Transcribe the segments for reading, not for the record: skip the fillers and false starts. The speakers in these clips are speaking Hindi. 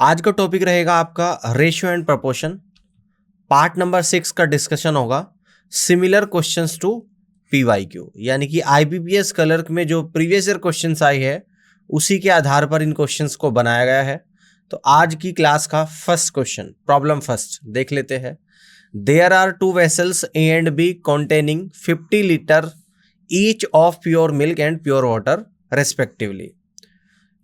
आज का टॉपिक रहेगा आपका ratio and proportion. Part number 6 का डिस्कशन होगा सिमिलर क्वेश्चंस टू पीवाईक्यू, यानी कि आईबीपीएस क्लर्क में जो प्रीवियस ईयर क्वेश्चंस आई है उसी के आधार पर इन क्वेश्चंस को बनाया गया है। तो आज की क्लास का फर्स्ट क्वेश्चन, प्रॉब्लम फर्स्ट देख लेते हैं। There are two vessels A and B containing 50 litre each of pure milk and pure water respectively.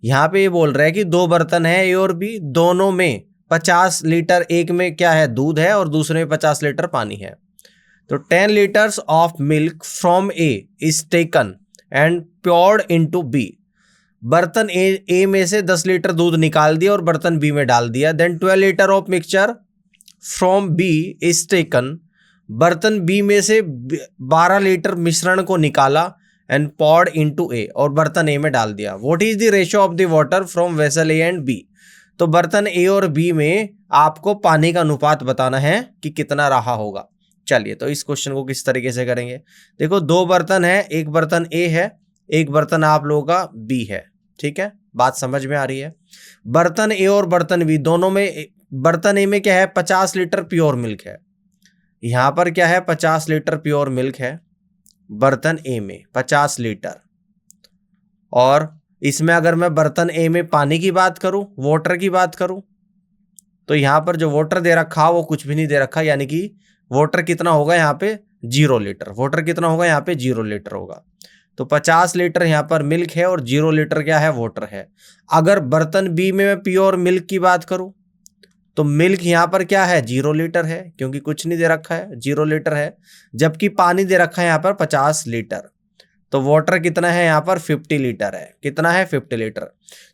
यहाँ पे ये बोल रहा है कि दो बर्तन है ए और बी, दोनों में 50 लीटर, एक में क्या है दूध है और दूसरे में 50 लीटर पानी है। तो 10 litres of milk from A is taken and poured into B. बर्तन ए में से 10 लीटर दूध निकाल दिया और बर्तन बी में डाल दिया। Then 12 litre of mixture from B is taken. बर्तन बी में से 12 लीटर मिश्रण को निकाला एंड पॉर्ड इनटू ए, और बर्तन ए में डाल दिया। What is the ratio of the water from vessel A and B. तो बर्तन ए और बी में आपको पानी का अनुपात बताना है कि कितना रहा होगा। चलिए, तो इस क्वेश्चन को किस तरीके से करेंगे। देखो, दो बर्तन है, एक बर्तन ए है, एक बर्तन आप लोगों का बी है। ठीक है, बात समझ में आ रही है। बर्तन ए और बर्तन बी दोनों में, बर्तन ए में क्या है 50 लीटर प्योर मिल्क है, यहां पर क्या है 50 लीटर प्योर मिल्क है बर्तन ए में 50 लीटर। और इसमें अगर मैं बर्तन ए में पानी की बात करूं, वाटर की बात करूं, तो यहां पर जो वाटर दे रखा वो कुछ भी नहीं दे रखा, यानी कि वाटर कितना होगा यहाँ पे 0 लीटर। वाटर कितना होगा यहाँ पे 0 लीटर होगा। तो 50 लीटर यहाँ पर मिल्क है और 0 लीटर क्या है वाटर है। अगर बर्तन बी में मैं प्योर मिल्क की बात करूं तो मिल्क यहाँ पर क्या है 0 लीटर है, क्योंकि कुछ नहीं दे रखा है, 0 लीटर है। जबकि पानी दे रखा है यहाँ पर 50 लीटर। तो वाटर कितना है यहाँ पर 50 लीटर है। कितना है 50 लीटर।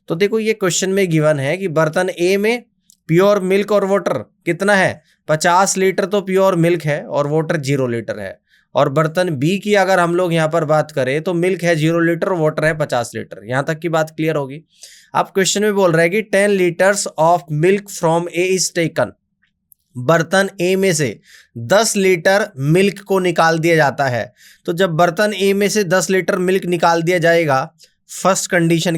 तो देखो, ये क्वेश्चन में गिवन है कि बर्तन ए में प्योर मिल्क और वाटर कितना है 50 लीटर, तो प्योर मिल्क है और वाटर 0 लीटर है। और बर्तन बी की अगर हम लोग यहाँ पर बात करें तो मिल्क है 0 लीटर, वाटर है 50 लीटर। यहाँ तक की बात क्लियर होगी। अब क्वेश्चन में बोल रहा है कि 10 litres of milk from A is taken. बर्तन ए में से 10 लीटर मिल्क को निकाल दिया जाता है। तो जब बर्तन ए में से 10 लीटर मिल्क निकाल दिया जाएगा फर्स्ट कंडीशन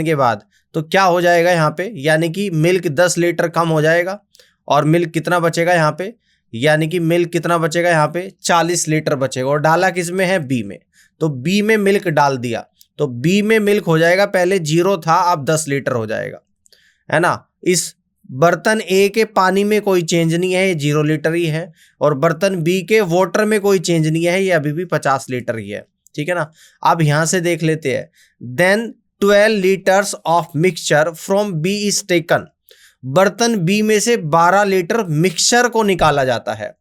के बाद, तो क्या हो जाएगा यहाँ पे, यानी कि मिल्क 10 लीटर कम हो जाएगा और मिल्क कितना बचेगा यहाँ पे, यानी कि मिल्क कितना बचेगा यहाँ पे 40 लीटर बचेगा। और डाला किस में है बी में, तो बी में मिल्क डाल दिया तो बी में मिल्क हो जाएगा, पहले 0 था अब 10 लीटर हो जाएगा, है ना। इस बर्तन ए के पानी में कोई चेंज नहीं है, ये 0 लीटर ही है। और बर्तन बी के वाटर में कोई चेंज नहीं है, ये अभी भी 50 लीटर ही है। ठीक है ना। अब यहां से देख लेते हैं। Then 12 litres of mixture from B is taken. बर्तन बी में से 12 लीटर मिक्सचर को निकाला जाता है।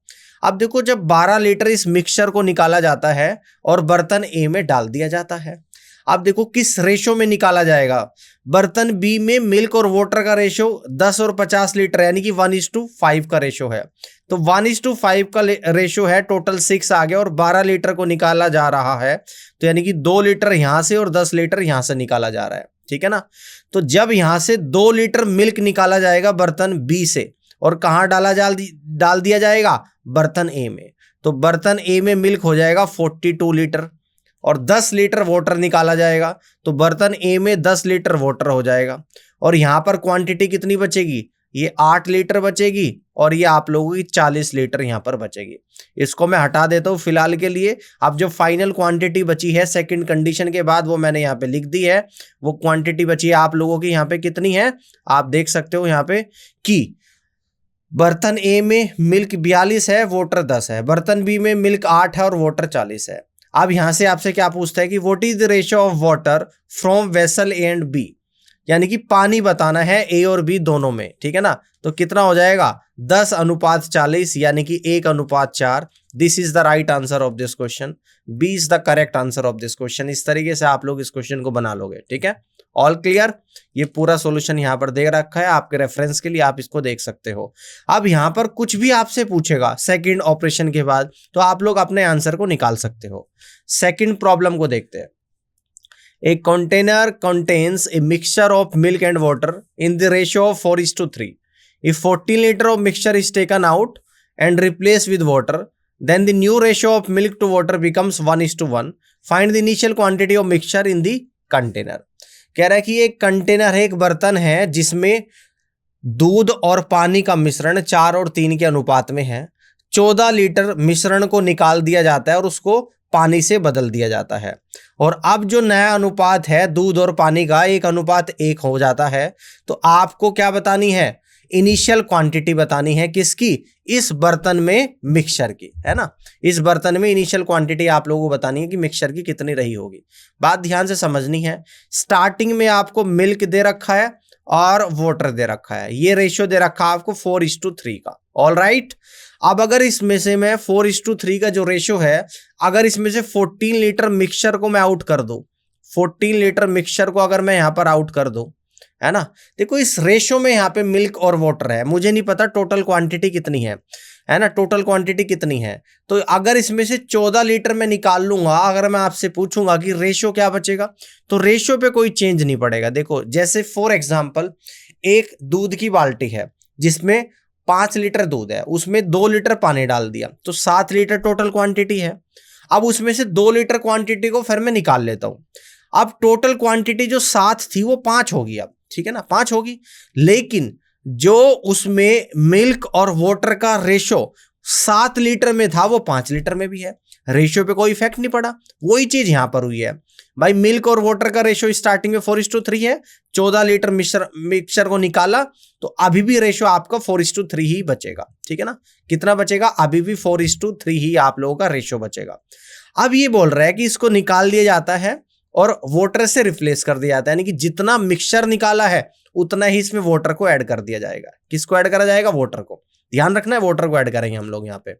अब देखो, जब 12 लीटर इस मिक्सचर को निकाला जाता है और बर्तन ए में डाल दिया जाता है। अब देखो किस रेशो में निकाला जाएगा। बर्तन बी में मिल्क और वाटर का रेशो 10 और 50 लीटर, यानी कि 1:5 का रेशो है। तो 1:5 का रेशो है, टोटल 6 आ गया और 12 लीटर को निकाला जा रहा है। तो यानी कि 2 लीटर यहां से और 10 लीटर यहां से निकाला जा रहा है। ठीक है ना। तो जब यहां से 2 लीटर मिल्क निकाला जाएगा बर्तन बी से, और कहां डाल दिया जाएगा बर्तन ए में, तो बर्तन ए में मिल्क हो जाएगा 42 लीटर। और 10 लीटर वाटर निकाला जाएगा तो बर्तन ए में 10 लीटर वाटर हो जाएगा। और यहां पर क्वांटिटी कितनी बचेगी, ये 8 लीटर बचेगी और ये आप लोगों की 40 लीटर यहां पर बचेगी। इसको मैं हटा देता हूं फिलहाल के लिए। अब जो फाइनल क्वांटिटी बची है सेकंड कंडीशन के बाद, वो मैंने यहाँ पे लिख दी है। वो क्वांटिटी बची है आप लोगों की यहाँ पे कितनी है, आप देख सकते हो यहाँ पे कि बर्तन ए में मिल्क 42 है, वाटर 10 है। बर्तन बी में मिल्क 8 है और वाटर 40 है। अब यहां से आपसे क्या पूछता है कि what is the ratio of water from vessel A and B, यानी कि पानी बताना है ए और बी दोनों में। ठीक है ना। तो कितना हो जाएगा 10:40, यानी कि 1:4। This is the right answer of this question. B is the correct answer of this question. इस तरीके से आप लोग इस क्वेश्चन को बना लोगे। ठीक है, ऑल क्लियर। ये पूरा सॉल्यूशन यहां पर दे रखा है आपके रेफरेंस के लिए, आप इसको देख सकते हो। अब यहां पर कुछ भी आपसे पूछेगा सेकंड ऑपरेशन के बाद, तो आप लोग अपने आंसर को निकाल सकते हो। सेकंड प्रॉब्लम को देखते हैं। A container contains a mixture of milk and water in the ratio of 4:3. If 14 liter of mixture is taken out and replaced with water, then the new ratio of milk to water becomes 1:1. Find the initial quantity of mixture in the container. कह रहा है कि एक कंटेनर है, एक बर्तन है जिसमें दूध और पानी का मिश्रण 4 और 3 के अनुपात में है। 14 लीटर मिश्रण को निकाल दिया जाता है और उसको पानी से बदल दिया जाता है, और अब जो नया अनुपात है दूध और पानी का 1:1 हो जाता है। तो आपको क्या बतानी है? इनिशियल क्वांटिटी बतानी है किसकी? इस बर्तन में मिक्सचर की, है ना। इस बर्तन में इनिशियल क्वांटिटी आप लोगों को बतानी है कि मिक्सचर की कितनी रही होगी। बात ध्यान से समझनी है। स्टार्टिंग में आपको मिल्क दे रखा है और वाटर दे रखा है, ये रेशियो दे रखा है आपको 4:3 का। All right. अब अगर इसमें से मैं 4:3 का जो रेशियो है, अगर इसमें से 14 लीटर मिक्सचर को मैं आउट कर दूं, 14 लीटर मिक्सचर को अगर मैं यहां पर आउट कर दूं, है ना। देखो इस रेशियो में यहाँ पे मिल्क और वाटर है, मुझे नहीं पता टोटल क्वांटिटी कितनी है ना, टोटल क्वांटिटी कितनी है। तो अगर इसमें से 14 लीटर में निकाल लूंगा, अगर मैं आपसे पूछूंगा कि रेशियो क्या बचेगा, तो रेशियो पे कोई चेंज नहीं पड़ेगा। देखो जैसे फॉर एग्जांपल एक दूध की बाल्टी है जिसमें 5 लीटर दूध है, उसमें 2 लीटर पानी डाल दिया, तो 7 लीटर टोटल क्वांटिटी है। अब उसमें से 2 लीटर क्वांटिटी को फिर मैं निकाल लेता हूं। अब टोटल क्वांटिटी जो 7 थी वो 5 होगी, अब ठीक है ना, 5 होगी। लेकिन जो उसमें मिल्क और वाटर का रेशो 7 लीटर में था वो 5 लीटर में भी है, रेशियो पे कोई इफेक्ट नहीं पड़ा। वही चीज यहां पर हुई है भाई, मिल्क और वाटर का रेशियो स्टार्टिंग में 4:3 है, 14 लीटर मिक्सचर को निकाला तो अभी भी रेशियो आपका 4:3 ही बचेगा, ठीक है ना। कितना बचेगा? अभी भी 4:3 ही आप लोगों का रेशियो बचेगा। अब ये बोल रहा है कि इसको निकाल दिया जाता है और वाटर से रिप्लेस कर दिया जाता है, यानी कि जितना मिक्सचर निकाला है उतना ही इसमें वाटर को ऐड कर दिया जाएगा। किसको ऐड करा जाएगा? वाटर को। ध्यान रखना है, वाटर को ऐड करेंगे हम लोग यहाँ पे।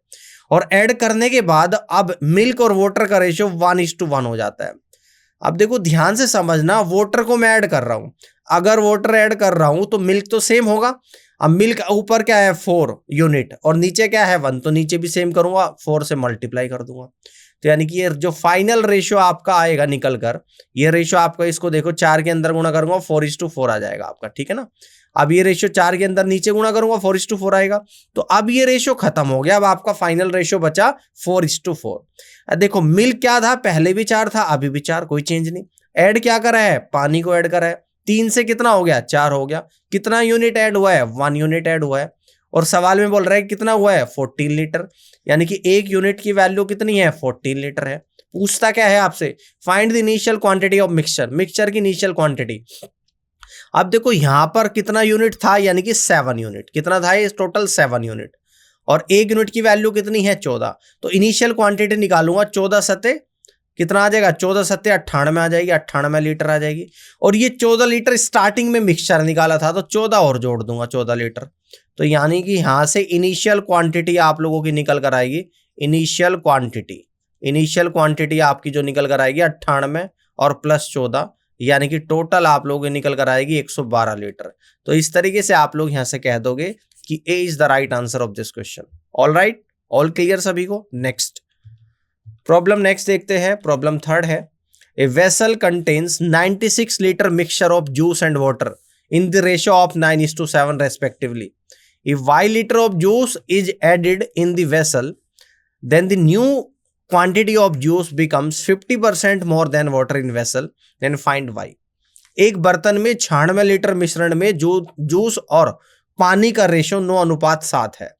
और ऐड करने के बाद अब मिल्क और वाटर का रेशियो 1:1 हो जाता है। अब देखो ध्यान से समझना, वाटर को मैं ऐड कर रहा हूं, अगर वाटर ऐड कर रहा हूं तो मिल्क तो सेम होगा। अब मिल्क ऊपर क्या है 4 यूनिट और नीचे क्या है 1, तो नीचे भी सेम करूंगा, 4 से मल्टीप्लाई कर दूंगा। तो यानी कि ये जो फाइनल रेशियो आपका आएगा निकल कर, ये रेशियो आपका, इसको देखो 4 के अंदर गुणा करूंगा 4:4 आ जाएगा आपका, ठीक है ना। अब ये रेशियो 4 के अंदर नीचे गुणा करूंगा 4:4 आएगा। तो अब ये रेशियो खत्म हो गया, अब आपका फाइनल रेशियो बचा 4:4। देखो मिल्क क्या था? पहले भी 4 था, अभी भी 4, कोई चेंज नहीं। ऐड क्या करा है? पानी को ऐड करा है। 3 से कितना हो गया? 4 हो गया। कितना यूनिट ऐड हुआ है? 1 यूनिट ऐड हुआ है। और सवाल में बोल रहा है कितना हुआ है? 14 लीटर, यानी कि 1 यूनिट की वैल्यू कितनी है? 14 लीटर है। पूछता क्या है आपसे? Find the initial quantity of mixture, mixture की इनिशियल क्वांटिटी। अब देखो यहां पर कितना यूनिट था, यानी कि 7 यूनिट। कितना था ये? टोटल 7 यूनिट, और 1 यूनिट की वैल्यू कितनी है? 14। तो इनिशियल क्वांटिटी निकालूंगा, 14 सत्ते कितना आ जाएगा? 14 सत्ते 98 आ जाएगी, 98 लीटर आ जाएगी। और ये 14 लीटर स्टार्टिंग में मिक्सचर निकाला था, तो 14 और जोड़ दूंगा, 14 लीटर। तो यानी कि यहां से इनिशियल क्वांटिटी आप लोगों की निकल कर आएगी, इनिशियल क्वांटिटी आपकी जो निकल कर आएगी 98 और प्लस 14, यानी कि टोटल आप लोगों की निकल कर आएगी 112 लीटर। तो इस तरीके से आप लोग यहां से कह दोगे कि A is the right answer of this question. All right, all clear सभी को। नेक्स्ट प्रॉब्लम, नेक्स्ट देखते हैं। प्रॉब्लम 3 है, a vessel contains 96 litre mixture of juice and water in the ratio of 9:7 respectively. If y liter of juice is added in the vessel, then the new quantity of juice becomes 50% more than water in vessel. Then find y. एक बर्तन में 96 लीटर मिश्रण में जूस और पानी का रेशियो 9:7 है।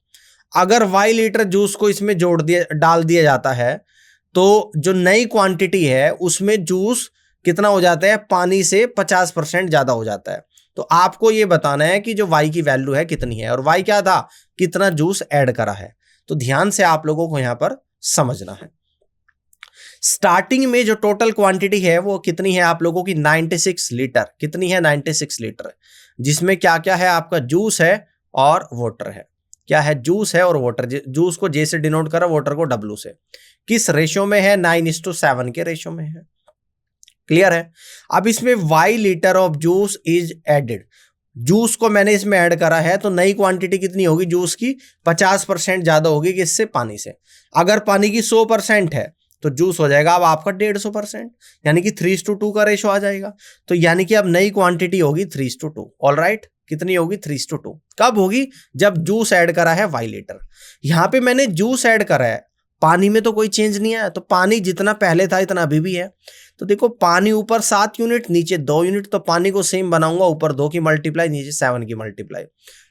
अगर y लीटर जूस को इसमें डाल दिया जाता है तो जो नई क्वांटिटी है उसमें जूस कितना हो जाता है? पानी से 50% ज्यादा हो जाता है। तो आपको ये बताना है कि जो y की वैल्यू है कितनी है, और y क्या था? कितना जूस ऐड करा है। तो ध्यान से आप लोगों को यहां पर समझना है। स्टार्टिंग में जो टोटल क्वांटिटी है वो कितनी है आप लोगों की? 96 लीटर। कितनी है? 96 लीटर, जिसमें क्या क्या है? आपका जूस है और वाटर है। क्या है? जूस है और वाटर। जूस को जे से डिनोट करा, वाटर को W से। किस रेशियो में है? 9:7 के रेशियो में है। क्लियर है? अब इसमें y litre of juice is added, juice को मैंने इसमें ऐड करा है, तो नई क्वांटिटी कितनी होगी जूस की? 50% ज्यादा होगी। किससे? पानी से। अगर पानी की 100% है तो जूस हो जाएगा अब आपका 150%, यानी कि 3:2 का रेशो आ जाएगा। तो यानी कि अब नई क्वांटिटी होगी 3:2। ऑल राइट, कितनी होगी? 3:2। कब होगी? जब जूस ऐड करा है y लीटर। यहां पे मैंने जूस ऐड करा है, पानी में तो कोई चेंज नहीं आया, तो पानी जितना पहले था इतना अभी भी है। तो देखो पानी ऊपर 7 यूनिट नीचे 2 यूनिट, तो पानी को सेम बनाऊंगा, ऊपर 2 की मल्टीप्लाई नीचे 7 की मल्टीप्लाई।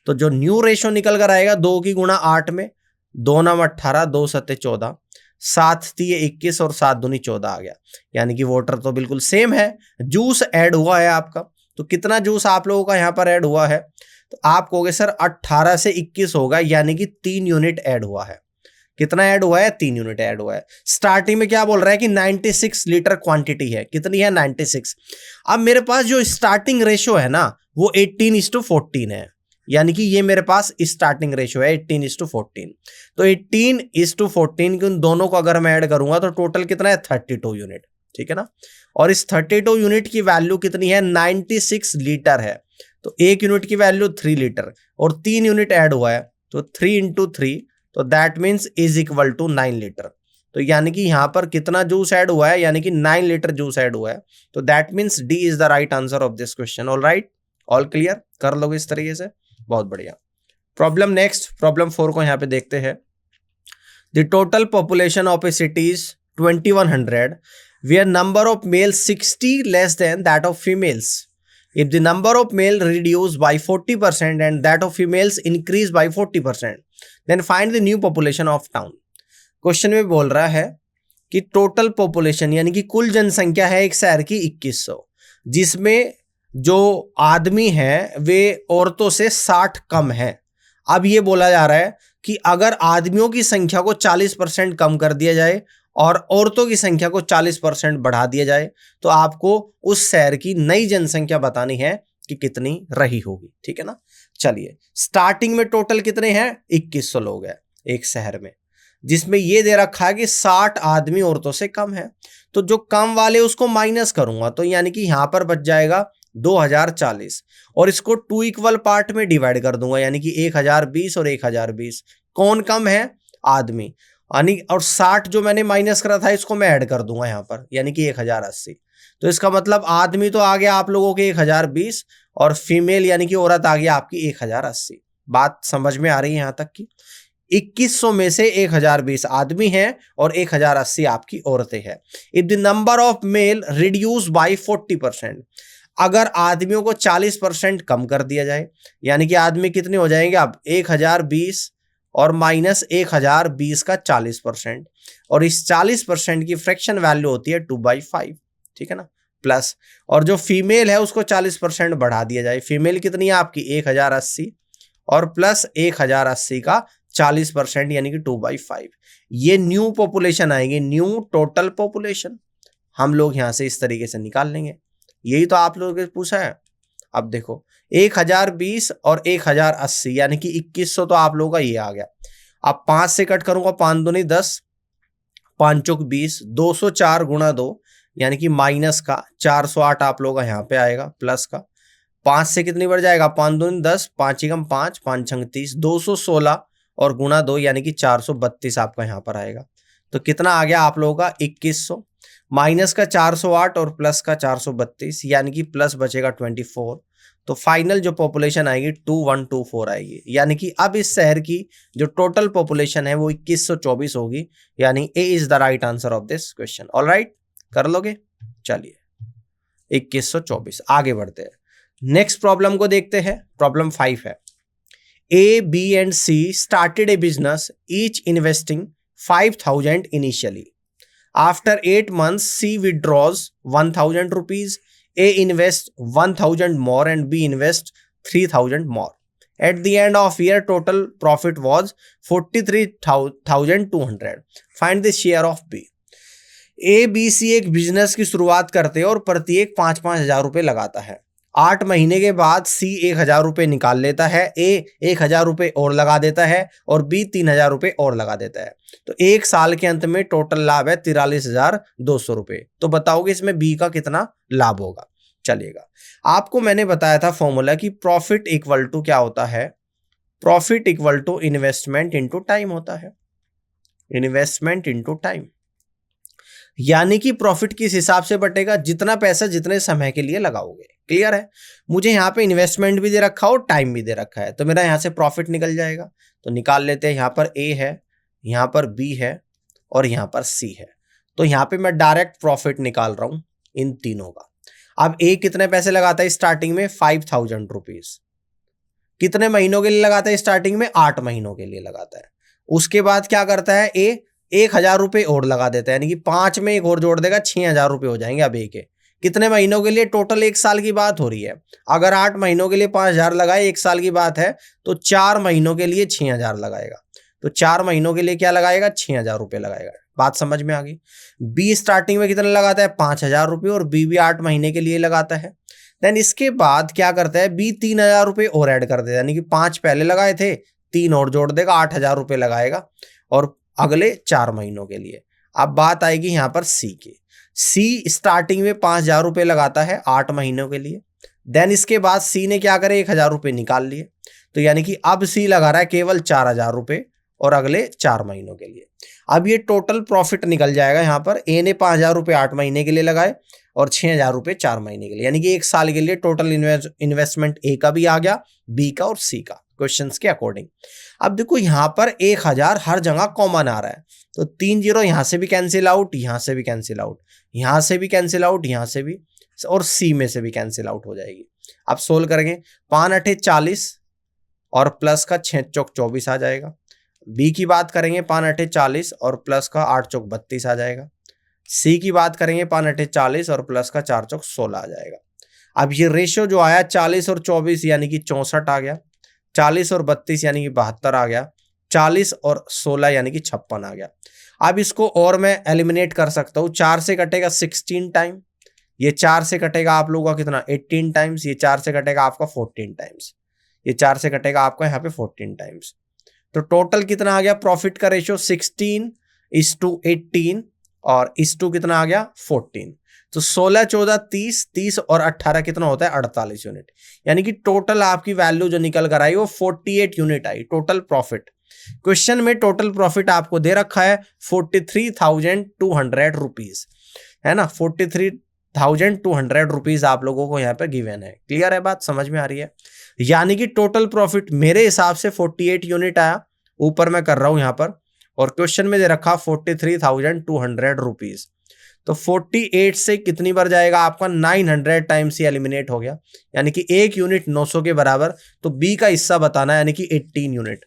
तो जो न्यू रेशो निकल कर आएगा 2 की गुणा 8 में, 2 9 18, 2 7 14, 7 3 21 और 7 दूनी 14 आ गया। यानी कि वाटर तो बिल्कुल सेम है, जूस ऐड हुआ है आपका। तो कितना जूस आप लोगों का यहाँ पर ऐड हुआ है? तो आप कहोगे सर 18 से 21 होगा, यानी कि 3 यूनिट ऐड हुआ है। कितना ऐड हुआ है? 3 यूनिट ऐड हुआ है। स्टार्टिंग में क्या बोल रहा है कि 96 लीटर क्वांटिटी है। कितनी है? 96। अब मेरे पास जो स्टार्टिंग रेशो है ना वो 18:14 है, यानी कि ये मेरे पास स्टार्टिंग रेशो है 18:14। तो 18:14 के उन दोनों को अगर मैं ऐड करूंगा तो टोटल कितना है? 32 यूनिट, ठीक है ना। और इस 32 यूनिट की वैल्यू कितनी है? 96 लीटर है। तो 1 यूनिट की वैल्यू 3 लीटर और 3 यूनिट ऐड हुआ है, तो 3 × 3, तो that means is equal to 9 litre. तो यानी कि यहां पर कितना जूस ऐड हुआ है? यानी कि 9 लीटर जूस ऐड हुआ है। तो that means D is the right answer of this question. All right, all clear? कर लोगे इस तरीके से, बहुत बढ़िया। प्रॉब्लम नेक्स्ट, प्रॉब्लम 4 को यहां पे देखते हैं। The total population of A city is 2100 where number of males 60 less than that of females. If the number of male reduced by 40% and that of females increased by 40%, then find the new population of town. Question में बोल रहा है कि टोटल पॉपुलेशन यानी कि कुल जनसंख्या है एक शहर की 2100, जिसमें जो आदमी हैं वे औरतों से 60 कम है। अब ये बोला जा रहा है कि अगर आदमियों की संख्या को 40% कम कर दिया जाए और औरतों की संख्या को 40% बढ़ा दिया जाए तो आपको उस शहर की नई जनसंख्या बतानी है कि कितनी रही होगी, ठीक है ना। चलिए, स्टार्टिंग में टोटल कितने हैं? 2100 लोग हैं एक शहर में, जिसमें ये दे रखा है कि 60 आदमी औरतों से कम है। तो जो कम वाले उसको माइनस करूंगा, तो यानी कि यहां पर बच जाएगा 2040 और इसको 2 इक्वल पार्ट में डिवाइड कर दूंगा, यानी कि 1020 और 1020। कौन कम है? आदमी। और 60 जो मैंने माइनस करा था इसको मैं ऐड कर दूंगा यहां पर, यानी कि 1080। तो इसका मतलब आदमी तो आ गया आप लोगों के 1020 और फीमेल यानी कि औरत आ गया आपकी 1080। बात समझ में आ रही है यहां तक की? 2100 में से 1020 आदमी हैं और 1080 आपकी औरतें हैं। If the number of male reduce by 40%, अगर आदमियों को 40% कम कर दिया जाए, यानी कि आदमी कितने हो जाएंगे? अब 1020 और माइनस 1020 का 40%, और इस 40% की फ्रैक्शन वैल्यू होती है 2/5, ठीक है ना। प्लस, और जो फीमेल है उसको 40% बढ़ा दिया जाए। फीमेल कितनी है आपकी? 1080 और प्लस 1080 का 40% यानी कि 2/5। ये न्यू पॉपुलेशन आएगी, न्यू टोटल पॉपुलेशन। हम लोग यहां से इस तरीके से निकाल लेंगे। यही तो आप लोगों ने पूछा है। अब देखो 1020 और 1080 यानी कि 2100 तो आप लोगों का ये आ गया। अब 5 से कट करूंगा, 5 दूनी 10, 5 चौक 20, 204 गुणा 2 यानी कि माइनस का 408 आप लोगों का यहाँ पे आएगा, प्लस का 5 से कितनी बढ़ जाएगा? 5 दूनी 10, 5 एकम 5, 5 छंग 30, 216 और गुणा 2 यानी कि 432 आपका यहाँ पर आएगा। तो कितना आ गया आप लोगों का? 2100 माइनस का 408 और प्लस का 432 यानी कि प्लस बचेगा 24। तो फाइनल जो पॉपुलेशन आएगी 2124 आएगी, यानी कि अब इस शहर की जो टोटल पॉपुलेशन है वो 2124 होगी, यानी A is the right answer of this question. All right, कर लोगे? चलिए 2124, आगे बढ़ते हैं। नेक्स्ट प्रॉब्लम को देखते हैं। प्रॉब्लम 5 है, A, B and C started a business, each investing 5,000 initially. After 8 months, C withdraws 1,000 rupees, A invests 1,000 more and B invests 3,000 more. At the end of year, total profit was 43,200. Find the share of B. A, B, C एक बिजनेस की शुरुआत करते हैं और प्रत्येक 5-5 हजार रुपए लगाता है। 8 महीने के बाद सी 1,000 रुपए निकाल लेता है, ए 1,000 रुपए और लगा देता है और बी 3,000 रुपए और लगा देता है। तो एक साल के अंत में टोटल लाभ है 43,200 रुपए। तो बताओगे इसमें बी का कितना लाभ होगा? चलिएगा, आपको मैंने बताया था फॉर्मूला कि प्रॉफिट इक्वल टू क्या होता है? Profit equal to investment into time होता है। इन्वेस्टमेंट इनटू टाइम, यानी कि प्रॉफिट किस हिसाब से बटेगा? जितना पैसा जितने समय के लिए लगाओगे। क्लियर है? मुझे यहाँ पे इन्वेस्टमेंट भी दे रखा और टाइम भी दे रखा है, तो मेरा यहाँ से प्रॉफिट निकल जाएगा। तो निकाल लेते हैं। यहाँ पर ए है, यहाँ पर बी है और यहाँ पर सी है। तो यहाँ पे मैं डायरेक्ट प्रॉफिट निकाल रहा हूँ इन तीनों का। अब ए कितने पैसे लगाता है स्टार्टिंग में? 5,000 रुपीज। कितने महीनों के लिए लगाता है स्टार्टिंग में? 8 महीनों के लिए लगाता है। उसके बाद क्या करता है ए? 1,000 रुपये और लगा देता है, यानी कि 5 में एक और जोड़ देगा, 6,000 रुपये हो जाएंगे अब ए के। कितने महीनों के लिए? टोटल 1 साल की बात हो रही है। अगर 8 महीनों के लिए 5,000 लगाए, 1 साल की बात है, तो 4 महीनों के लिए 6,000 लगाएगा। तो 4 महीनों के लिए क्या लगाएगा? 6,000 रुपये लगाएगा। बात समझ में आ गई? बी स्टार्टिंग में कितना लगाता है? 5,000 रुपये, और बी भी 8 महीने के लिए लगाता है। देन इसके बाद क्या करता है बी? 3,000 रुपये और ऐड कर देता है, यानी कि 5 पहले लगाए थे, 3 और जोड़ देगा, 8,000 रुपये लगाएगा और अगले 4 महीनों के लिए। अब बात आएगी यहाँ पर सी की। सी स्टार्टिंग में 5,000 रुपये लगाता है 8 महीनों के लिए। देन इसके बाद सी ने क्या करे? 1,000 रुपये निकाल लिए। तो यानी कि अब सी लगा रहा है केवल 4,000 रुपये और अगले 4 महीनों के लिए। अब ये टोटल प्रॉफिट निकल जाएगा यहाँ पर। ए ने 5,000 रुपये 8 महीने के लिए लगाए और 6,000 रुपये 4 महीने के लिए, यानी कि 1 साल के लिए टोटल इन्वेस्टमेंट ए का भी आ गया, बी का और सी का, क्वेश्चंस के अकॉर्डिंग। अब देखो यहाँ पर 1,000 हर जगह कॉमन आ रहा है, तो 3 जीरो यहाँ से भी कैंसिल आउट, यहाँ से भी कैंसिल आउट, यहाँ से भी कैंसिल आउट, यहाँ से भी, और सी में से भी कैंसिल आउट हो जाएगी। अब सोल्व करेंगे, 5 8 40 और प्लस का 6 चौक 24 आ जाएगा। बी की बात करेंगे, 5 8 40 और प्लस का 8 चौक 32 आ जाएगा। सी की बात करेंगे, 5 8 40 और प्लस का 4 चौक 16 आ जाएगा। अब ये रेशियो जो आया 40 और 24 यानी कि 64 आ गया, 40 और 32 यानी कि 72 आ गया, 40 और 16 यानी कि 56 आ गया। अब इसको और मैं एलिमिनेट कर सकता हूँ। 4 से कटेगा 16 टाइम, ये 4 से कटेगा आप लोगों का कितना? 18 टाइम्स, ये 4 से कटेगा आपका 14 टाइम्स, ये 4 से कटेगा आपका यहाँ पे 14 टाइम्स। तो टोटल कितना आ गया प्रॉफिट का रेशियो? 16:18 और इस टू कितना आ गया? 14। तो 16 14 30 30 और 18 कितना होता है? 48 यूनिट। यानी कि टोटल आपकी वैल्यू जो निकल कर आई वो 48 यूनिट आई टोटल प्रॉफिट। क्वेश्चन में टोटल प्रॉफिट आपको दे रखा है 43,200 रुपीज, है ना? 43,200 रुपीज आप लोगों को यहाँ पे गिवन है। क्लियर है बात? समझ में आ रही है? यानी कि टोटल प्रॉफिट मेरे हिसाब से 48 यूनिट आया, ऊपर मैं कर रहा हूं यहाँ पर, और क्वेश्चन में दे रखा 43,200 रुपीज। तो 48 से कितनी बार जाएगा आपका? 900 टाइम्स ही एलिमिनेट हो गया, यानी कि 1 यूनिट 900 के बराबर। तो बी का हिस्सा बताना है, यानी कि 18 यूनिट।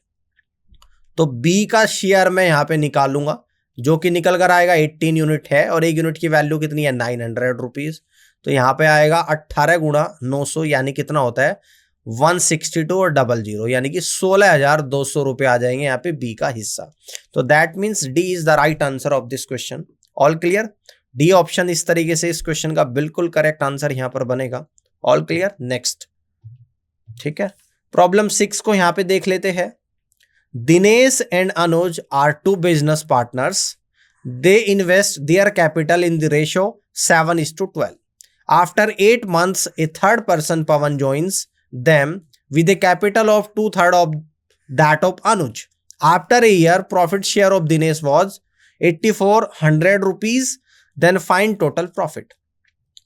तो बी का शेयर मैं यहाँ पे निकालूंगा, जो कि निकल कर आएगा 18 यूनिट है, और 1 यूनिट की वैल्यू कितनी है? 900 रुपीज। तो यहाँ पे आएगा 18 गुणा 900, यानी कितना होता है? 162 और 00, यानी कि 16,200 रुपए आ जाएंगे यहाँ पे बी का हिस्सा। तो that means D is the right answer of this question. All clear? D option इस तरीके से इस क्वेश्चन का बिल्कुल करेक्ट आंसर यहां पर बनेगा। All clear? नेक्स्ट, ठीक है, प्रॉब्लम 6 को यहां पे देख लेते हैं। Dinesh and Anuj are 2 business partners. They invest their capital in the ratio 7:12. After 8 months, a third person, Pawan, joins them with a capital of 2/3 of that of Anuj. After a year, profit share of Dinesh was 8,400 rupees. Then find total profit.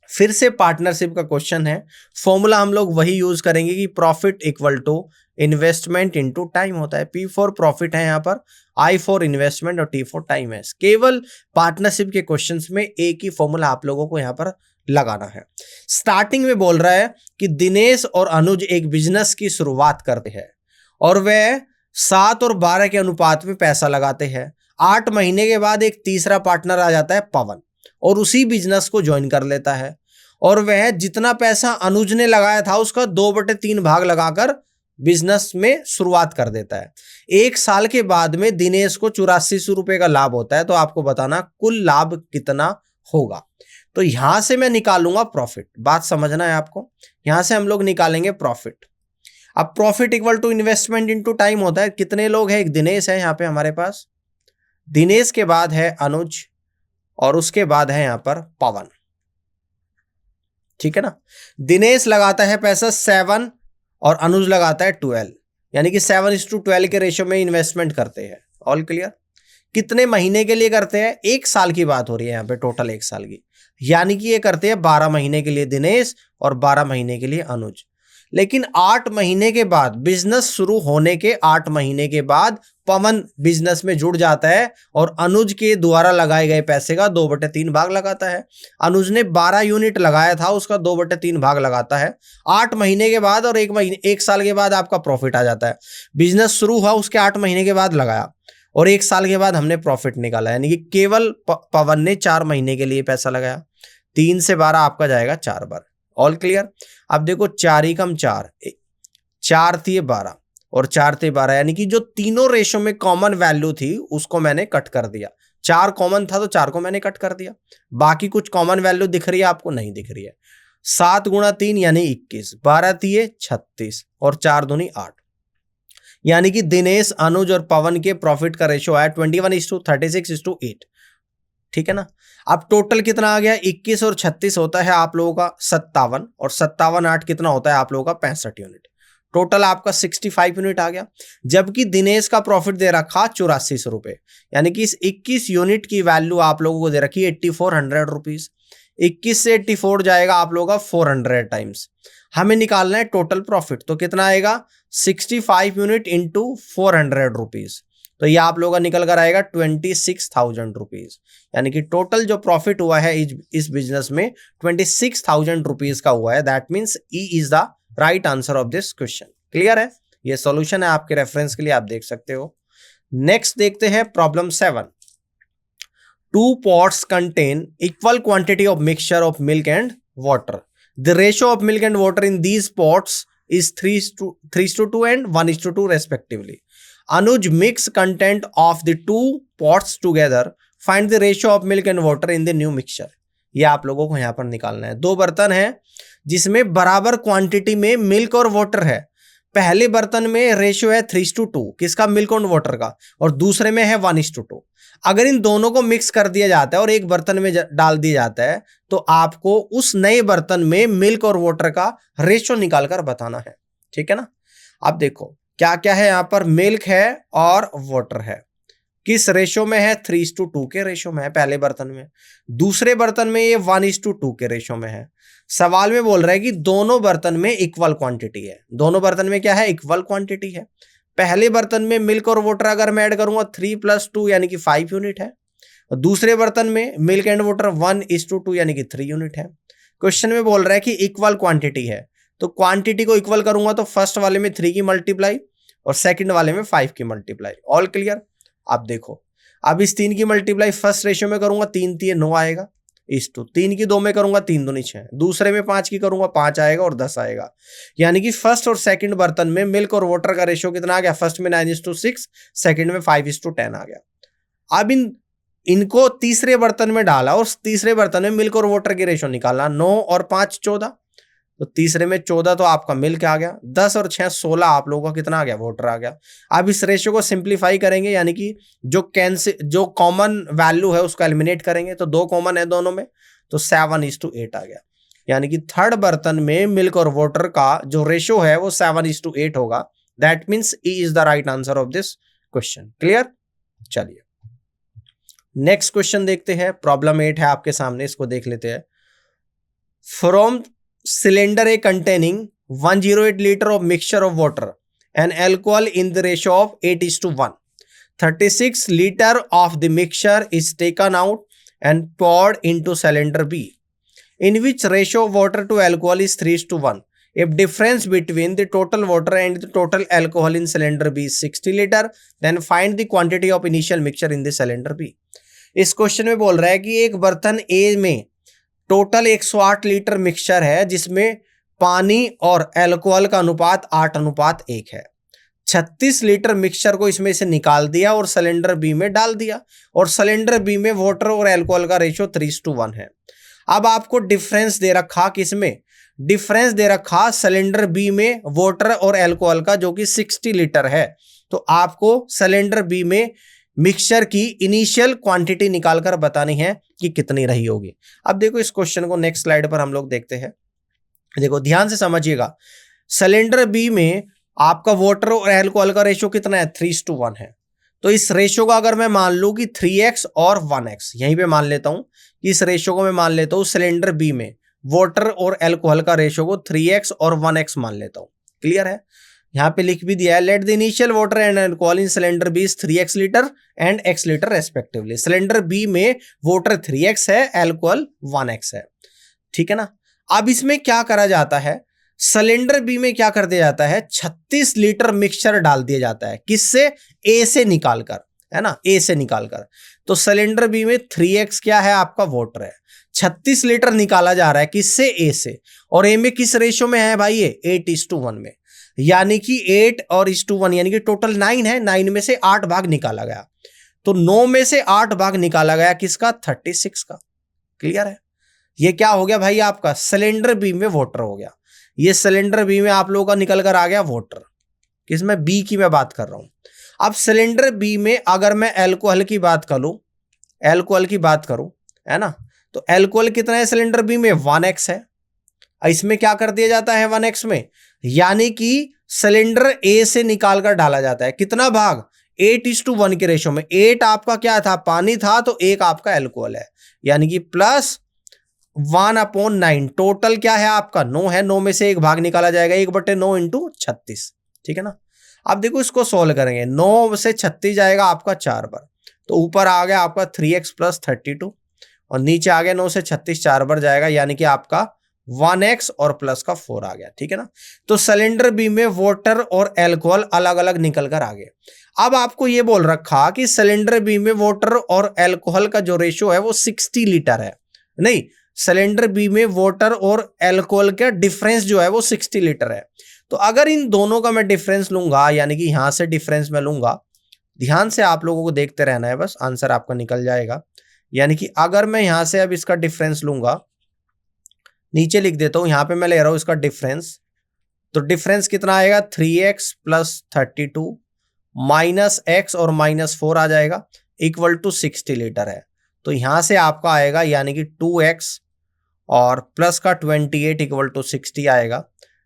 फिर से पार्टनरशिप का क्वेश्चन है। फॉर्मूला हम लोग वही यूज करेंगे कि profit equal to investment into time होता है। P फॉर प्रॉफिट है यहाँ पर, I फॉर इन्वेस्टमेंट और T फॉर टाइम है। केवल पार्टनरशिप के क्वेश्चंस में एक ही फॉर्मूला आप लोगों को यहाँ पर लगाना है। स्टार्टिंग में बोल रहा है कि दिनेश और अनुज एक बिजनेस की शुरुआत करते हैं और वह 7 और 12 के अनुपात में पैसा लगाते हैं। 8 महीने के बाद एक तीसरा पार्टनर आ जाता है पवन, और उसी बिजनेस को ज्वाइन कर लेता है, और वह जितना पैसा अनुज ने लगाया था उसका 2/3 भाग लगाकर बिजनेस में शुरुआत कर देता है। 1 साल के बाद में दिनेश को 8400 रुपए का लाभ होता है। तो आपको बताना कुल लाभ कितना होगा। तो यहां से मैं निकालूंगा प्रॉफिट। बात समझना है आपको, यहां से हम लोग निकालेंगे प्रॉफिट। अब profit equal to investment into time होता है। कितने लोग हैं? एक दिनेश है यहाँ पे हमारे पास, दिनेश के बाद है अनुज, और उसके बाद है यहां पर पवन, ठीक है ना। दिनेश लगाता है पैसा 7 और अनुज लगाता है 12, यानी कि 7:12 के रेशियो में इन्वेस्टमेंट करते हैं। All clear? कितने महीने के लिए करते हैं? 1 साल की बात हो रही है यहाँ पे, टोटल 1 साल की, यानी कि ये करते हैं 12 महीने के लिए दिनेश और 12 महीने के लिए अनुज। लेकिन 8 महीने के बाद, बिजनेस शुरू होने के 8 महीने के बाद पवन बिजनेस में जुड़ जाता है और अनुज के द्वारा लगाए गए पैसे का 2/3 भाग लगाता है। अनुज ने 12 यूनिट लगाया था, उसका 2/3 भाग लगाता है। 8 महीने के बाद और 1 साल के बाद आपका प्रॉफिट आ जाता है। बिजनेस शुरू हुआ, उसके 8 महीने के बाद लगाया और 1 साल के बाद हमने प्रॉफिट निकाला, यानी कि केवल पवन ने 4 महीने के लिए पैसा लगाया। 3 से 12 आपका जाएगा 4 बार। All clear. अब देखो 4 एकम 4, 4 थी 12 और 4 थे 12, यानी कि जो तीनों रेशो में कॉमन वैल्यू थी उसको मैंने कट कर दिया। 4 कॉमन था तो 4 को मैंने कट कर दिया। बाकी कुछ कॉमन वैल्यू दिख रही है आपको? नहीं दिख रही है। 7 गुणा 3 यानी 21, 12 थी 36 और 4 दूनी 8, यानी कि दिनेश, अनुज और पवन के प्रॉफिट का रेशो आया 21:36:8। ठीक है ना। अब टोटल कितना आ गया? 21 और 36 होता है आप लोगों का 57 और 57 8 कितना होता है आप लोगों का? 65 यूनिट। टोटल आपका 65 यूनिट आ गया। जबकि दिनेश का प्रॉफिट दे रखा 8400 रुपए, यानी कि इस 21 यूनिट की वैल्यू आप लोगों को दे रखी 8400 रुपीज। 21 से 84 जाएगा आप लोगों का 400 टाइम्स। हमें निकालना है टोटल प्रॉफिट, तो कितना आएगा? 65 यूनिट इंटू 400 रुपीज, तो ये आप लोगों का निकल कर आएगा 26,000 रुपीज। यानी कि टोटल जो प्रॉफिट हुआ है इस बिजनेस में 26,000 रुपीज का हुआ है। That means E is the right answer of this question. Clear है? ये सॉल्यूशन है, आपके रेफरेंस के लिए आप देख सकते हो। नेक्स्ट देखते हैं problem 7। 2 pots contain equal quantity of mixture of milk and water. The ratio of milk and water in these pots is 3:2 and 1:2 respectively. Anuj mix content of the 2 pots together. Find the ratio of milk and water in the new mixture. ये आप लोगों को यहां पर निकालना है। 2 बर्तन है जिसमें बराबर क्वांटिटी में मिल्क और वाटर है। पहले बर्तन में रेशियो है 3:2, किसका? मिल्क और वाटर का, और दूसरे में है 1:2। अगर इन दोनों को मिक्स कर दिया जाता है और एक बर्तन में डाल दिया जाता है तो आपको उस नए बर्तन में मिल्क और वाटर का रेशियो निकालकर बताना है। ठीक है ना। अब देखो क्या क्या है यहां पर, मिल्क है और वाटर है। किस रेशियो में है? 3:2 के रेशियो में है पहले बर्तन में। दूसरे बर्तन में ये 1:2 के रेशियो में है। सवाल में बोल रहा है कि दोनों बर्तन में इक्वल क्वांटिटी है। दोनों बर्तन में क्या है? इक्वल क्वांटिटी है। पहले बर्तन में मिल्क और वाटर अगर मैं ऐड करूंगा 3 + 2 यानी कि 5 यूनिट है। और दूसरे बर्तन में मिल्क एंड वाटर 1:2 यानी कि 3 यूनिट है। क्वेश्चन में बोल रहा है कि इक्वल क्वांटिटी है, तो क्वांटिटी को इक्वल करूंगा तो फर्स्ट वाले में 3 की मल्टीप्लाई और सेकंड वाले में 5 की मल्टीप्लाई। All clear. अब देखो, अब इस 3 की मल्टीप्लाई फर्स्ट रेशियो में करूंगा 3 × 9 आएगा, 3 की 2 में करूंगा 3 दूनी 6, दूसरे में 5 की करूंगा 5 आएगा और 10 आएगा। यानी कि फर्स्ट और सेकंड बर्तन में मिल्क और वाटर का रेशियो कितना आ गया? फर्स्ट में 9:6, सेकंड में 5:10 आ गया। अब इनको तीसरे बर्तन में डाला और तीसरे बर्तन में मिल्क और वाटर की रेशियो निकालना। 9 और 5 14, तो तीसरे में 14 तो आपका मिल्क आ गया। 10 और 6 16 आप लोगों का कितना आ गया? वाटर आ गया। अब इस रेशियो को सिंप्लीफाई करेंगे, यानी कि जो कॉमन वैल्यू है उसको एलिमिनेट करेंगे, तो 2 कॉमन है दोनों में, तो 7:8 आ गया। यानी कि थर्ड बर्तन में मिल्क और वाटर का जो रेशियो है वो 7:8 होगा। That means E is the right answer of this question. Clear? चलिए नेक्स्ट क्वेश्चन देखते हैं। प्रॉब्लम 8 है आपके सामने, इसको देख लेते हैं। From cylinder A containing 108 liter of mixture of water and alcohol in the ratio of 8:1. 36 liter of the mixture is taken out and poured into cylinder B, in which ratio of water to alcohol is 3:1. If difference between the total water and the total alcohol in cylinder B is 60 liter, then find the quantity of initial mixture in the cylinder B. इस क्वेश्चन में बोल रहा है कि एक बर्तन A में टोटल 108 लीटर मिक्सचर है जिसमें पानी और अल्कोहल का अनुपात 8:1 है। 36 लीटर मिक्सचर को इसमें से निकाल दिया और सिलेंडर बी में डाल दिया, और सिलेंडर बी में वाटर और अल्कोहल का रेशियो 3:1 है। अब आपको डिफरेंस दे रखा, किसमें डिफरेंस दे रखा? सिलेंडर बी में वाटर और अल्कोहल का, जो कि 60 लीटर है। तो आपको सिलेंडर बी में मिक्सचर की इनिशियल क्वांटिटी निकालकर बतानी है कि कितनी रही होगी। अब देखो इस क्वेश्चन को नेक्स्ट स्लाइड पर हम लोग देखते हैं। देखो ध्यान से समझिएगा, सिलेंडर बी में आपका वाटर और अल्कोहल का रेशियो कितना है? 3:1 है। तो इस रेशियो का अगर मैं मान लूं कि 3x और 1x, यहीं पे मान लेता हूं कि इस रेशियो को मैं मान लेता हूं सिलेंडर बी में वाटर और एल्कोहल का रेशियो को 3x और 1x मान लेता हूं। क्लियर है? यहां पे लिख भी दिया है, let the initial water and alcohol in cylinder B is 3x litre and x litre respectively. Cylinder B में वाटर 3x है, एल्कोहल 1x है। ठीक है ना? अब इसमें क्या करा जाता है, सिलेंडर बी में क्या कर दिया जाता है, 36 लीटर मिक्सचर डाल दिया जाता है। किससे? ए से निकालकर, है ना, ए से निकालकर। तो सिलेंडर बी में 3x क्या है आपका, वाटर है, 36 लीटर निकाला जा रहा है किससे, ए से। और ए में किस रेशियो में है भाई, ये 8:1 में, यानी कि 8 और 1 यानी कि टोटल 9 है। 9 में से 8 भाग निकाला गया, तो 9 में से 8 भाग निकाला गया किसका, 36 का। क्लियर है? ये क्या हो गया भाई आपका, सिलेंडर बी में वाटर हो गया। ये सिलेंडर बी में आप लोगों का निकल कर आ गया वाटर, किसमें, बी की मैं बात कर रहा हूं। अब सिलेंडर बी में अगर मैं एल्कोहल की बात करूं, एल्कोहल की बात करूं, है ना, तो एल्कोहल कितना है सिलेंडर बी में, 1x है। इसमें क्या कर दिया जाता है 1x में, यानी कि सिलेंडर ए से निकालकर डाला जाता है कितना भाग, 8:1 के रेशो में। 8 आपका क्या था, पानी था, तो 1 आपका एल्कोहल है, यानी कि प्लस 1/9। टोटल क्या है आपका, 9 है। 9 में से 1 भाग निकाला जाएगा, 1/9 इंटू 36। ठीक है ना? अब देखो इसको सोल्व करेंगे, 9 से 36 जाएगा आपका 4 बार, तो ऊपर आ गया आपका 3x प्लस 32, और नीचे आ गया 9 से 36 4 बार जाएगा, यानी कि आपका 1x और प्लस का 4 आ गया। ठीक है ना? तो सिलेंडर बी में वाटर और एल्कोहल अलग अलग निकल कर आ गए। अब आपको ये बोल रखा कि सिलेंडर बी में वाटर और एल्कोहल का जो रेशियो है वो 60 लीटर है। नहीं, सिलेंडर बी में वाटर और एल्कोहल का डिफरेंस जो है वो 60 लीटर है। तो अगर इन दोनों का मैं डिफरेंस लूंगा, यानी कि यहां से डिफरेंस मैं लूंगा, ध्यान से आप लोगों को देखते रहना है, बस आंसर आपका निकल जाएगा। यानी कि अगर मैं यहां से अब इसका डिफरेंस लूंगा, नीचे लिख देता हूं, यहां पे मैं ले रहा हूं इसका डिफरेंस, तो डिफरेंस कितना आएगा, 3x प्लस 32 माइनस x और माइनस 4 आ जाएगा, इक्वल टू 60 लीटर है। तो यहां से आपका आएगा यानी कि 2x और प्लस का 28 इक्वल टू 60 आएगा,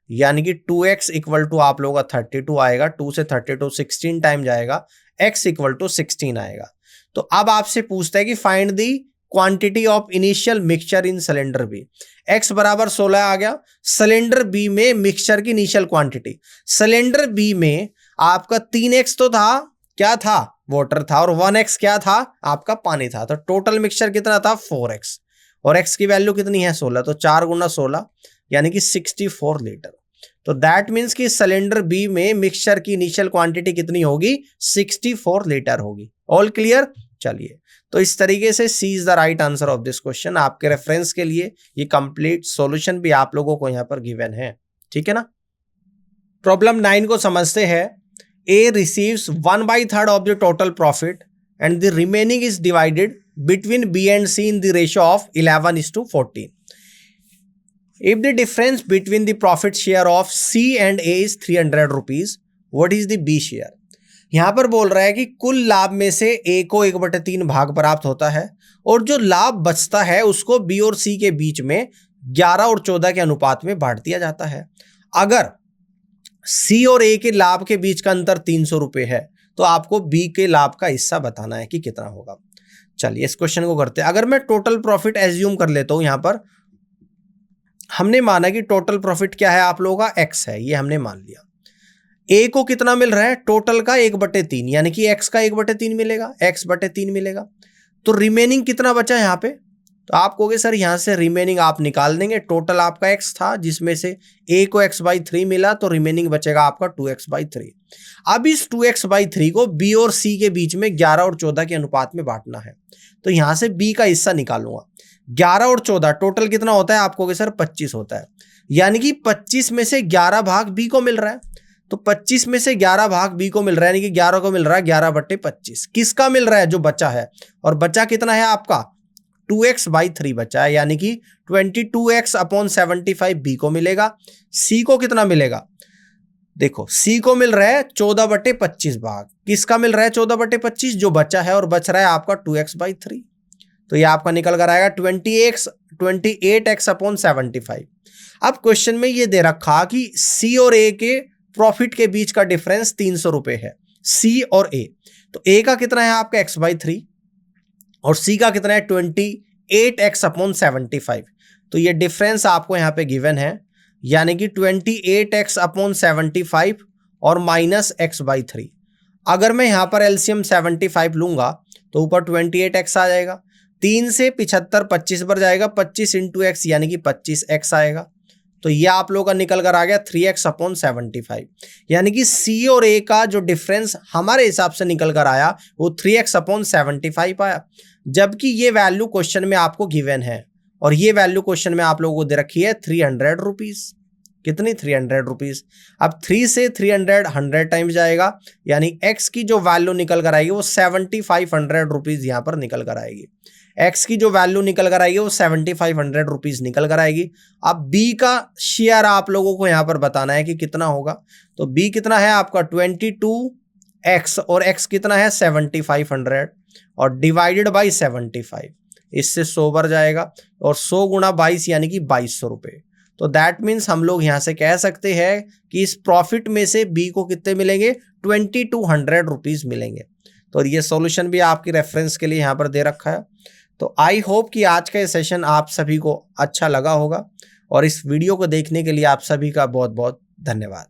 यानी कि 2x इक्वल टू आप लोगों का 32 आएगा। 2 से 32 16 टाइम जाएगा, x इक्वल टू 16 आएगा। तो अब आपसे पूछता है कि find the quantity of initial mixture in cylinder B. x बराबर 16 आ गया, सिलेंडर बी में मिक्सचर की इनिशियल क्वांटिटी। सिलेंडर बी में आपका 3x तो था, क्या था, वाटर था, और 1x क्या था आपका, पानी था। तो टोटल मिक्सचर कितना था, 4x, और x की वैल्यू कितनी है, 16, तो 4 गुना 16 यानी कि 64 लीटर। तो दैट मीन्स कि सिलेंडर बी में मिक्सचर की इनिशियल क्वांटिटी कितनी होगी, 64 लीटर होगी। All clear? चलिए, तो इस तरीके से C is the right answer of this question. आपके रेफरेंस के लिए ये कंप्लीट सॉल्यूशन भी आप लोगों को यहां पर गिवन है। ठीक है ना? प्रॉब्लम 9 को समझते हैं। A receives 1/3 of the total profit and the remaining is divided between B and C in the ratio of 11:14. If the difference between the profit share of C and A is 300 rupees, what is the B share? यहां पर बोल रहा है कि कुल लाभ में से A को 1/3 भाग प्राप्त होता है, और जो लाभ बचता है उसको B और C के बीच में 11 और 14 के अनुपात में बांट दिया जाता है। अगर C और A के लाभ के बीच का अंतर 300 रुपए है, तो आपको B के लाभ का हिस्सा बताना है कि कितना होगा। चलिए इस क्वेश्चन को करते हैं। अगर मैं टोटल प्रॉफिट एज्यूम कर लेता हूं, यहां पर हमने माना कि टोटल प्रॉफिट क्या है आप लोगों का, x है, ये हमने मान लिया। A को कितना मिल रहा है, टोटल का 1/3, यानी कि x का 1/3 मिलेगा, x/3 मिलेगा। तो रिमेनिंग कितना बचा यहां पे, तो आप कहोगे सर यहां से रिमेनिंग आप निकाल देंगे। टोटल आपका x था, जिसमें से A को x/3 मिला, तो रिमेनिंग बचेगा आपका 2x/3। अब इस 2x/3 को B और C के बीच में 11 और 14 के अनुपात में बांटना है। तो यहां से B का हिस्सा निकालूंगा। 11 और 14 टोटल कितना होता है, आप कहोगे सर 25 होता है, यानी कि 25 में से 11 भाग B को मिल रहा है। तो 25 में से 11 भाग B को मिल रहा है, यानी कि 11 को मिल रहा है 11/25। किसका मिल रहा है, जो बचा है, और बचा कितना है आपका, 2x/3 बचा है, यानी कि 22x/75 B को मिलेगा। C को कितना मिलेगा, देखो C को मिल रहा है 14/25 भाग, किसका मिल रहा है 14/25, जो बचा है, और बच रहा है आपका 2x/3। तो ये आपका निकल कर आएगा 28x/75। अब क्वेश्चन में ये दे रखा कि C और A के प्रॉफिट के बीच का डिफरेंस 300 रुपए है, C और A। तो A का कितना है आपका x/3 और C का कितना है 28x अपॉन 75। तो ये डिफरेंस आपको यहाँ पे गिवन है, यानी कि 28x अपॉन 75 और माइनस x/3। अगर मैं यहाँ पर एलसीएम 75 लूंगा तो ऊपर 28x आ जाएगा, 3 से 75 25 पर जाएगा, 25 इंटू एक्स यानी कि 25x आएगा। तो ये आप लोगों का निकल कर आ गया 3x अपॉन 75, यानी कि सी और ए का जो डिफरेंस हमारे हिसाब से निकल कर आया वो 3x अपॉन 75 आया, जबकि ये वैल्यू क्वेश्चन में आपको गिवन है और ये वैल्यू क्वेश्चन में आप लोगों को दे रखी है 300 रुपीज। कितनी? 300 रुपीज। अब 3 से 300 100 टाइम्स जाएगा, यानी x की जो वैल्यू निकल कर आएगी वो 7500 रुपीज यहां पर निकल कर आएगी। x की जो वैल्यू निकल कर आएगी वो 7500 रुपीज निकल कर आएगी। अब b का शेयर आप लोगों को यहां पर बताना है कि कितना होगा। तो b कितना है आपका 22x और x कितना है 7500 और डिवाइडेड बाई 75, इससे 100 बढ़ जाएगा और 100 गुणा 22 यानी कि 2200 रुपये। तो दैट मीन्स हम लोग यहां से कह सकते हैं कि इस प्रॉफिट में से बी को कितने मिलेंगे? 2200 रुपीज मिलेंगे। तो ये सॉल्यूशन भी आपकी रेफरेंस के लिए यहां पर दे रखा है। तो आई होप कि आज का ये सेशन आप सभी को अच्छा लगा होगा और इस वीडियो को देखने के लिए आप सभी का बहुत बहुत धन्यवाद।